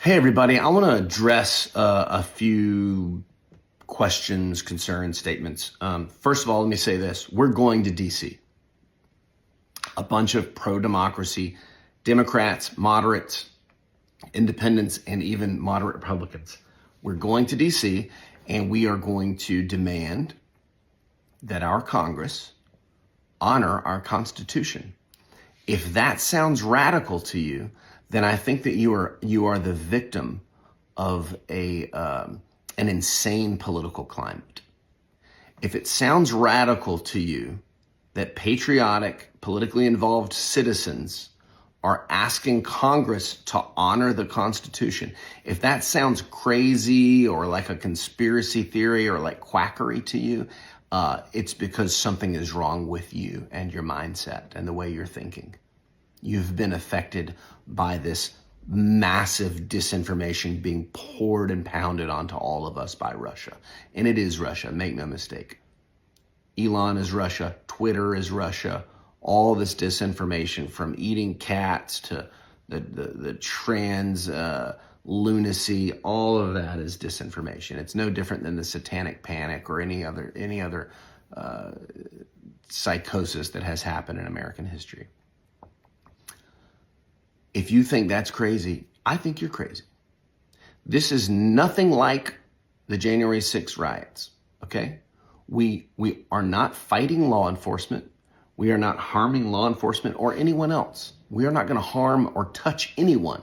Hey, everybody. I want to address a few questions, concerns, statements. First of all, let me say this. We're going to D.C. A bunch of pro-democracy Democrats, moderates, independents, and even moderate Republicans. We're going to D.C. and we are going to demand that our Congress honor our Constitution. If that sounds radical to you, then I think that you are the victim of an insane political climate. If it sounds radical to you that patriotic, politically involved citizens are asking Congress to honor the Constitution, if that sounds crazy or like a conspiracy theory or like quackery to you, it's because something is wrong with you and your mindset and the way you're thinking. You've been affected by this massive disinformation being poured and pounded onto all of us by Russia. And it is Russia, make no mistake. Elon is Russia, Twitter is Russia, all this disinformation from eating cats to the trans lunacy, all of that is disinformation. It's no different than the satanic panic or any other psychosis that has happened in American history. If you think that's crazy, I think you're crazy. This is nothing like the January 6th riots, okay? We are not fighting law enforcement. We are not harming law enforcement or anyone else. We are not going to harm or touch anyone.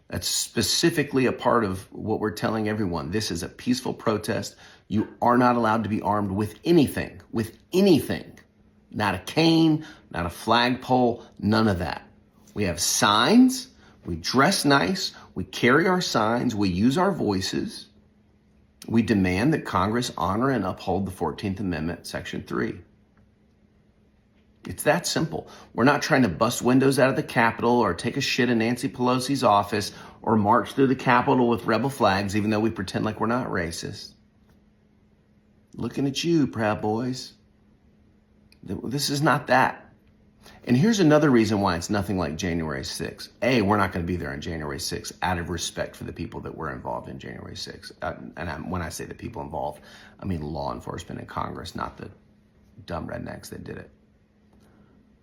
That's specifically a part of what we're telling everyone. This is a peaceful protest. You are not allowed to be armed with anything. Not a cane, not a flagpole, none of that. We have signs, we dress nice, we carry our signs, we use our voices. We demand that Congress honor and uphold the 14th Amendment, Section 3. It's that simple. We're not trying to bust windows out of the Capitol or take a shit in Nancy Pelosi's office or march through the Capitol with rebel flags, even though we pretend like we're not racist. Looking at you, Proud Boys. This is not that. And here's another reason why it's nothing like January 6th. A, we're not going to be there on January 6th out of respect for the people that were involved in January 6th. When I say the people involved, I mean law enforcement and Congress, not the dumb rednecks that did it.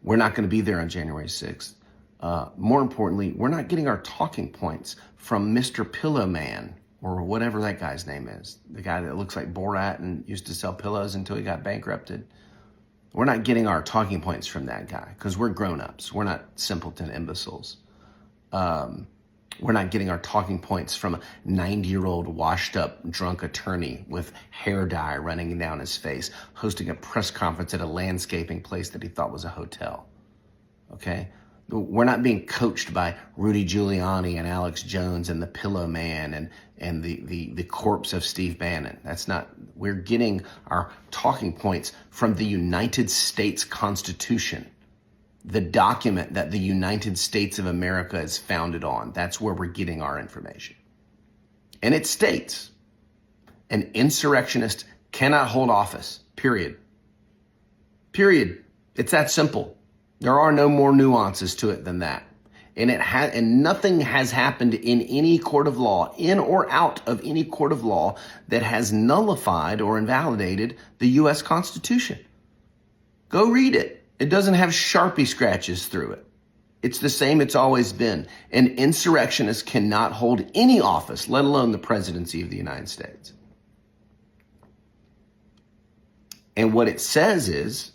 We're not going to be there on January 6th. More importantly, we're not getting our talking points from Mr. Pillow Man or whatever that guy's name is. The guy that looks like Borat and used to sell pillows until he got bankrupted. We're not getting our talking points from that guy because we're grown-ups. We're not simpleton imbeciles. We're not getting our talking points from a 90-year-old washed-up drunk attorney with hair dye running down his face, hosting a press conference at a landscaping place that he thought was a hotel. Okay? We're not being coached by Rudy Giuliani and Alex Jones and the Pillow Man and the corpse of Steve Bannon. That's not, we're getting our talking points from the United States Constitution, the document that the United States of America is founded on. That's where we're getting our information. And it states, an insurrectionist cannot hold office, period. Period. It's that simple. There are no more nuances to it than that. And nothing has happened in any court of law, in or out of any court of law, that has nullified or invalidated the U.S. Constitution. Go read it. It doesn't have Sharpie scratches through it. It's the same it's always been. An insurrectionist cannot hold any office, let alone the presidency of the United States. And what it says is,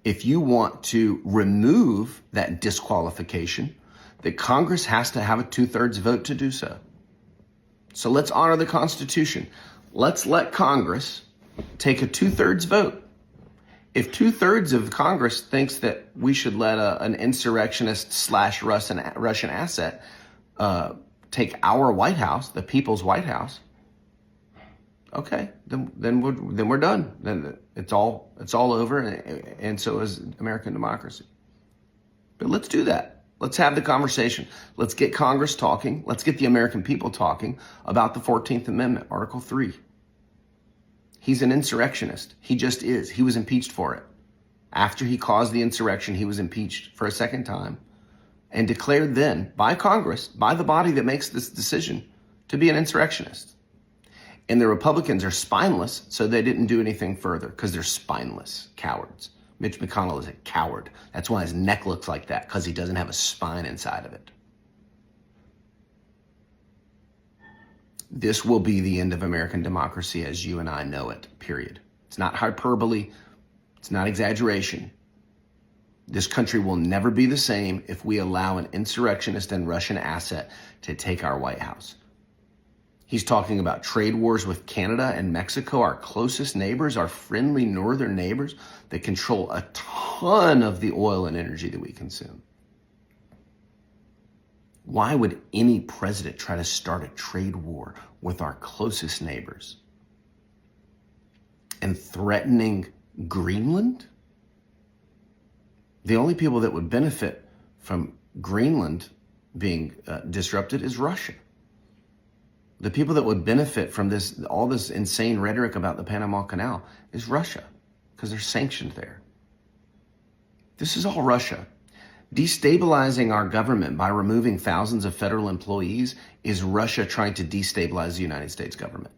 if you want to remove that disqualification, that Congress has to have a 2/3 vote to do so. So let's honor the Constitution. Let's let Congress take a 2/3 vote. If 2/3 of Congress thinks that we should let an insurrectionist / Russian asset take our White House, the people's White House, okay, then we're done. Then it's all over, and so is American democracy. But let's do that. Let's have the conversation. Let's get Congress talking. Let's get the American people talking about the 14th Amendment, Article 3. He's an insurrectionist. He just is. He was impeached for it. After he caused the insurrection, he was impeached for a second time and declared then by Congress, by the body that makes this decision, to be an insurrectionist. And the Republicans are spineless, so they didn't do anything further because they're spineless cowards. Mitch McConnell is a coward. That's why his neck looks like that, because he doesn't have a spine inside of it. This will be the end of American democracy as you and I know it, period. It's not hyperbole. It's not exaggeration. This country will never be the same if we allow an insurrectionist and Russian asset to take our White House. He's talking about trade wars with Canada and Mexico, our closest neighbors, our friendly northern neighbors that control a ton of the oil and energy that we consume. Why would any president try to start a trade war with our closest neighbors? And threatening Greenland? The only people that would benefit from Greenland being disrupted is Russia. The people that would benefit from this, all this insane rhetoric about the Panama Canal, is Russia, because they're sanctioned there. This is all Russia. Destabilizing our government by removing thousands of federal employees is Russia trying to destabilize the United States government.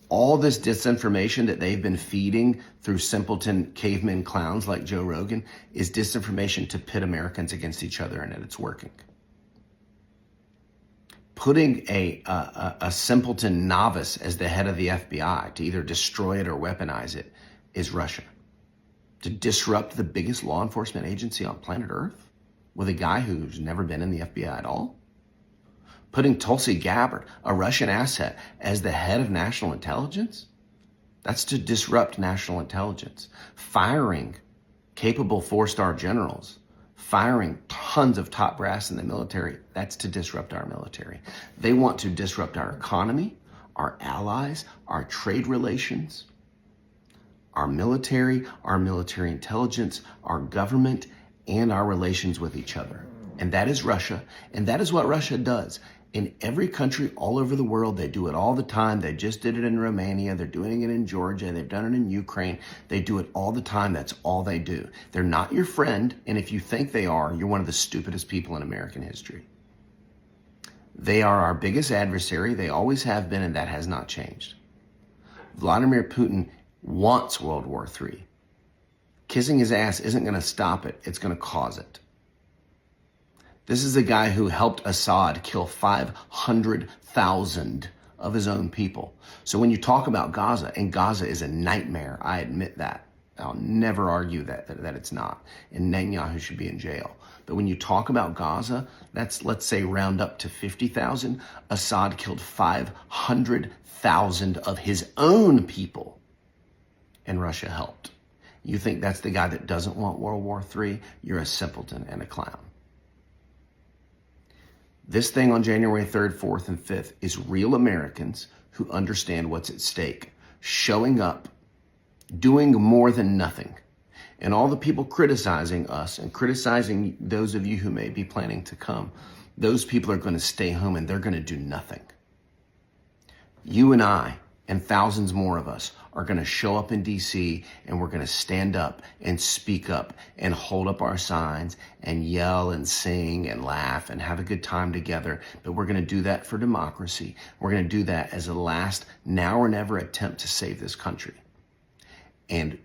All this disinformation that they've been feeding through simpleton caveman clowns like Joe Rogan is disinformation to pit Americans against each other, and it's working. Putting a simpleton novice as the head of the FBI to either destroy it or weaponize it is Russia. To disrupt the biggest law enforcement agency on planet Earth with a guy who's never been in the FBI at all. Putting Tulsi Gabbard, a Russian asset, as the head of national intelligence. That's to disrupt national intelligence. Firing capable 4-star generals. Firing tons of top brass in the military, that's to disrupt our military. They want to disrupt our economy, our allies, our trade relations, our military intelligence, our government, and our relations with each other. And that is Russia, and that is what Russia does. In every country all over the world, they do it all the time. They just did it in Romania. They're doing it in Georgia. They've done it in Ukraine. They do it all the time. That's all they do. They're not your friend, and if you think they are, you're one of the stupidest people in American history. They are our biggest adversary. They always have been, and that has not changed. Vladimir Putin wants World War III. Kissing his ass isn't going to stop it. It's going to cause it. This is a guy who helped Assad kill 500,000 of his own people. So when you talk about Gaza, and Gaza is a nightmare, I admit that. I'll never argue that it's not. And Netanyahu should be in jail. But when you talk about Gaza, that's, let's say, round up to 50,000. Assad killed 500,000 of his own people, and Russia helped. You think that's the guy that doesn't want World War III? You're a simpleton and a clown. This thing on January 3rd, 4th, and 5th is real Americans who understand what's at stake, showing up, doing more than nothing. And all the people criticizing us and criticizing those of you who may be planning to come, those people are going to stay home and they're going to do nothing. You and I and thousands more of us are going to show up in DC, and we're going to stand up and speak up and hold up our signs and yell and sing and laugh and have a good time together. But we're going to do that for democracy. We're going to do that as a last now or never attempt to save this country. And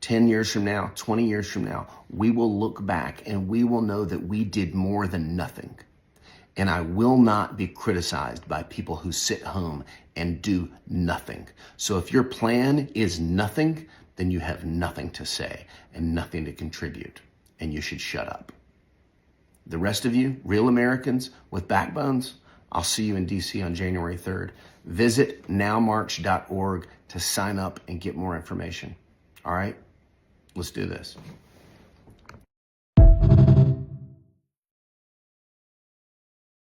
10 years from now, 20 years from now, we will look back and we will know that we did more than nothing. And I will not be criticized by people who sit home and do nothing. So if your plan is nothing, then you have nothing to say and nothing to contribute, and you should shut up. The rest of you, real Americans with backbones, I'll see you in DC on January 3rd. Visit nowmarch.org to sign up and get more information. All right, let's do this.